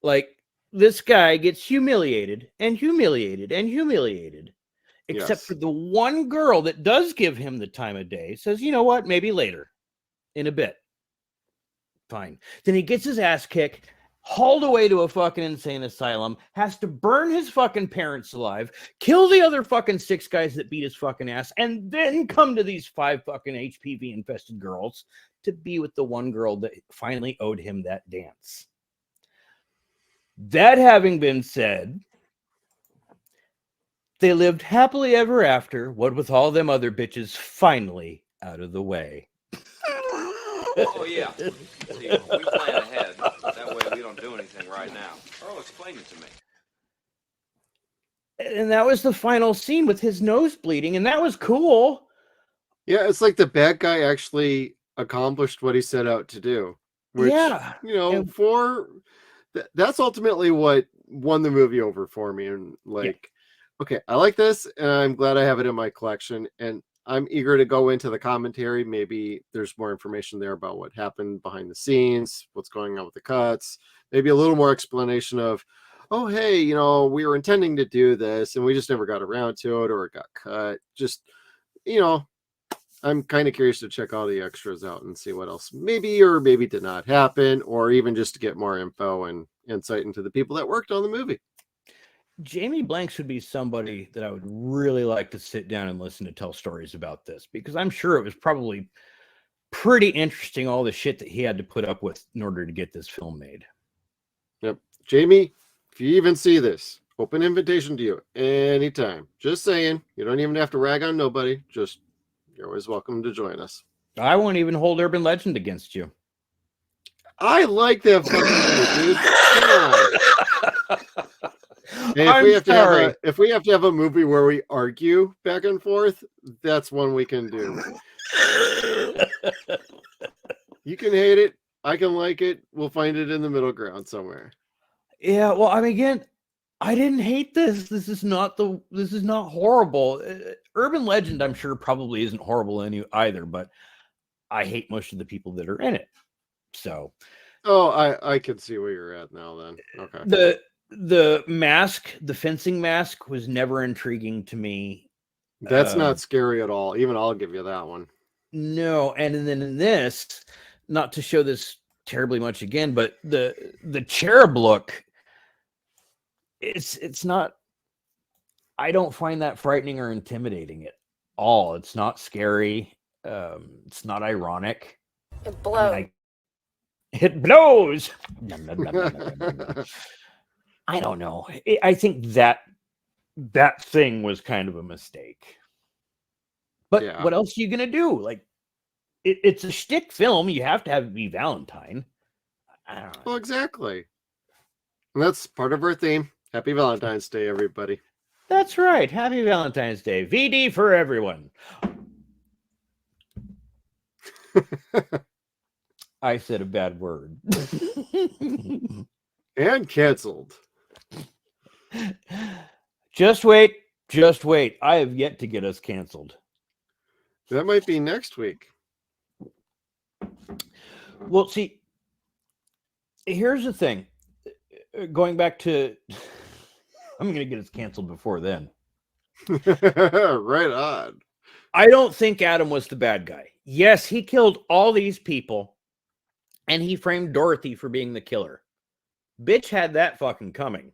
Speaker 2: Like, this guy gets humiliated and humiliated and humiliated, except for the one girl that does give him the time of day, says, you know what, maybe later, in a bit. Fine. Then he gets his ass kicked, hauled away to a fucking insane asylum, has to burn his fucking parents alive, kill the other fucking 6 guys that beat his fucking ass, and then come to these 5 fucking HPV infested girls to be with the one girl that finally owed him that dance. That having been said, they lived happily ever after, what with all them other bitches finally out of the way.
Speaker 5: Oh, yeah. See, we plan ahead. That way we don't do anything right now. Earl, explain it to me.
Speaker 2: And that was the final scene with his nose bleeding, and that was cool.
Speaker 1: Yeah, it's like the bad guy actually accomplished what he set out to do. Which, that's ultimately what won the movie over for me. And okay, I like this, and I'm glad I have it in my collection. And I'm eager to go into the commentary. Maybe there's more information there about what happened behind the scenes, what's going on with the cuts, maybe a little more explanation of, oh, hey, we were intending to do this and we just never got around to it, or it got cut. Just, I'm kind of curious to check all the extras out and see what else maybe or maybe did not happen, or even just to get more info and insight into the people that worked on the movie.
Speaker 2: Jamie Blanks would be somebody that I would really like to sit down and listen to tell stories about this, because I'm sure it was probably pretty interesting, all the shit that he had to put up with in order to get this film made.
Speaker 1: Yep. Jamie, if you even see this, open invitation to you anytime. Just saying, you don't even have to rag on nobody. Just, you're always welcome to join us.
Speaker 2: I won't even hold Urban Legend against you.
Speaker 1: I like that fucking movie, dude. Come on. Hey, if we have to have a movie where we argue back and forth, that's one we can do. You can hate it, I can like it. We'll find it in the middle ground somewhere.
Speaker 2: Yeah, well, I mean, again, I didn't hate this. This is not horrible. Urban Legend, I'm sure, probably isn't horrible either, but I hate most of the people that are in it. So,
Speaker 1: I can see where you're at now. Then, okay.
Speaker 2: The mask, the fencing mask, was never intriguing to me.
Speaker 1: That's not scary at all. Even I'll give you that one.
Speaker 2: No, and then in this, not to show this terribly much again, but the cherub look, it's not. I don't find that frightening or intimidating at all. It's not scary. It's not ironic.
Speaker 6: It blows.
Speaker 2: It blows. I don't know. I think that thing was kind of a mistake. But what else are you gonna do? Like, it's a shtick film. You have to have it be Valentine. I don't know.
Speaker 1: Well, exactly. And that's part of our theme. Happy Valentine's Day, everybody.
Speaker 2: That's right. Happy Valentine's Day. VD for everyone. I said a bad word.
Speaker 1: And canceled.
Speaker 2: Just wait. Just wait. I have yet to get us canceled.
Speaker 1: That might be next week.
Speaker 2: Well, see, here's the thing. Going back to... I'm going to get us canceled before then.
Speaker 1: Right on.
Speaker 2: I don't think Adam was the bad guy. Yes, he killed all these people, and he framed Dorothy for being the killer. Bitch had that fucking coming.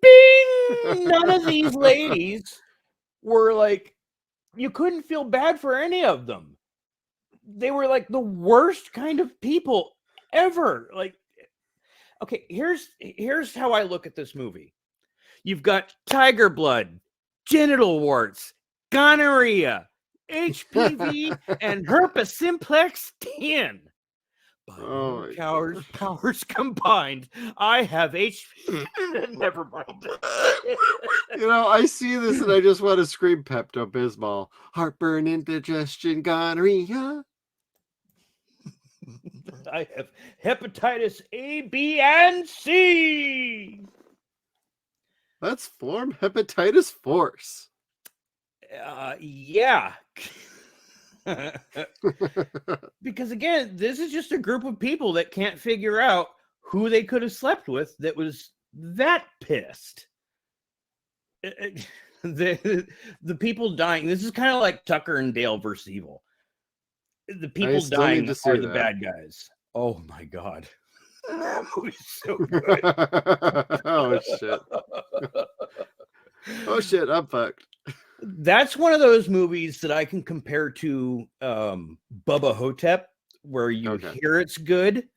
Speaker 2: Bing! None of these ladies were like, you couldn't feel bad for any of them. They were like the worst kind of people ever. Like, okay, here's how I look at this movie. You've got tiger blood, genital warts, gonorrhea, HPV, and herpes simplex 10. By powers combined, I have HPV. Never mind.
Speaker 1: You know, I see this and I just want to scream Pepto-Bismol. Heartburn, indigestion, gonorrhea.
Speaker 2: I have hepatitis A, B, and C.
Speaker 1: Let's form hepatitis force.
Speaker 2: Yeah. Because again, this is just a group of people that can't figure out who they could have slept with that was that pissed. The people dying. This is kind of like Tucker and Dale versus Evil. The people dying are the bad guys. Oh my god. That movie's so good.
Speaker 1: Oh shit. Oh shit, I'm fucked.
Speaker 2: That's one of those movies that I can compare to Bubba Hotep, where you hear it's good,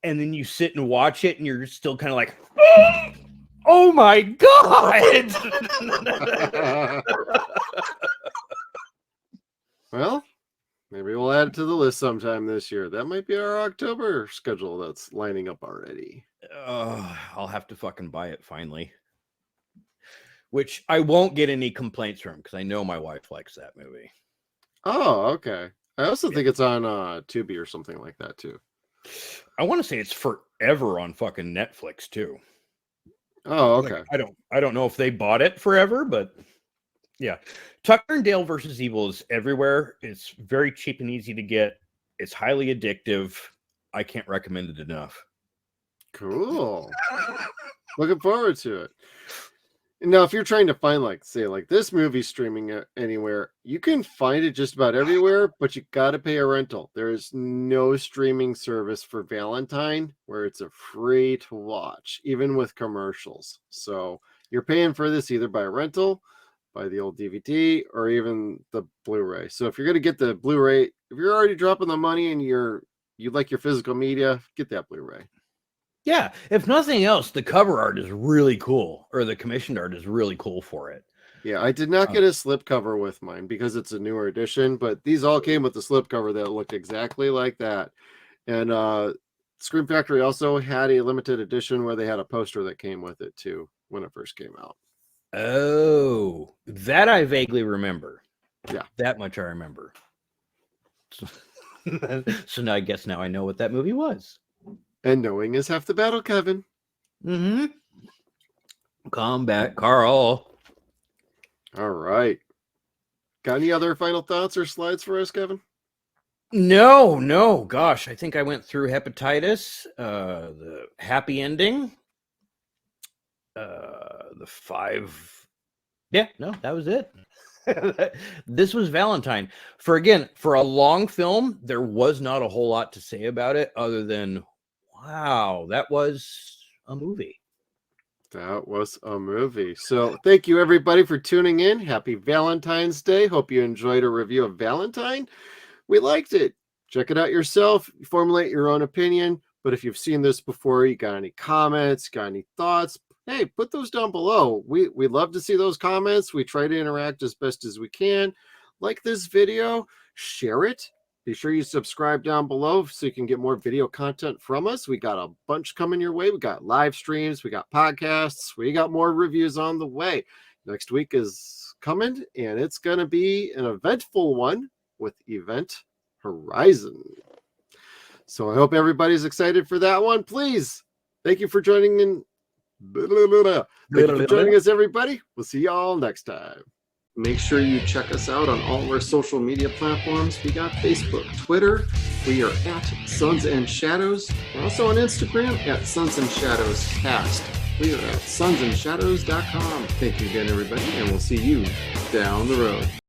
Speaker 2: and then you sit and watch it, and you're still kind of like, oh my god!
Speaker 1: Well, maybe we'll add it to the list sometime this year. That might be our October schedule that's lining up already.
Speaker 2: I'll have to fucking buy it finally. Which I won't get any complaints from because I know my wife likes that movie.
Speaker 1: Oh, okay. I also think it's on Tubi or something like that too.
Speaker 2: I want to say it's forever on fucking Netflix too.
Speaker 1: Oh, okay.
Speaker 2: Like, I don't know if they bought it forever, but yeah. Tucker and Dale versus Evil is everywhere. It's very cheap and easy to get. It's highly addictive. I can't recommend it enough.
Speaker 1: Cool. Looking forward to it. Now, if you're trying to find, like, say, like this movie streaming anywhere, you can find it just about everywhere, but you got to pay a rental. There is no streaming service for Valentine where it's a free to watch, even with commercials. So you're paying for this either by rental, by the old DVD, or even the Blu-ray. So if you're going to get the Blu-ray, if you're already dropping the money and you like your physical media, get that Blu-ray.
Speaker 2: Yeah, if nothing else, the cover art is really cool, or the commissioned art is really cool for it.
Speaker 1: Yeah, I did not get a slipcover with mine because it's a newer edition, but these all came with the slipcover that looked exactly like that. And Scream Factory also had a limited edition where they had a poster that came with it too when it first came out.
Speaker 2: Oh, that I vaguely remember.
Speaker 1: Yeah,
Speaker 2: that much I remember. So now I guess I know what that movie was.
Speaker 1: And knowing is half the battle, Kevin.
Speaker 2: Mm-hmm. Combat, Carl.
Speaker 1: All right. Got any other final thoughts or slides for us, Kevin?
Speaker 2: No. Gosh, I think I went through hepatitis, the happy ending, the 5. Yeah, no, that was it. This was Valentine. For a long film, there was not a whole lot to say about it other than, wow, that was a movie.
Speaker 1: That was a movie. So thank you, everybody, for tuning in. Happy Valentine's Day. Hope you enjoyed a review of Valentine. We liked it. Check it out yourself. Formulate your own opinion. But if you've seen this before, you got any comments, got any thoughts, hey, put those down below. We love to see those comments. We try to interact as best as we can. Like this video, share it. Be sure you subscribe down below so you can get more video content from us. We got a bunch coming your way. We got live streams. We got podcasts. We got more reviews on the way. Next week is coming, and it's going to be an eventful one with Event Horizon. So I hope everybody's excited for that one. Please, thank you for joining in. Thank you for joining us, everybody. We'll see y'all next time. Make sure you check us out on all of our social media platforms. We got Facebook, Twitter. We are at Suns and Shadows. We're also on Instagram at Suns and Shadows Cast. We are at SunsAndShadows.com. Thank you again, everybody, and we'll see you down the road.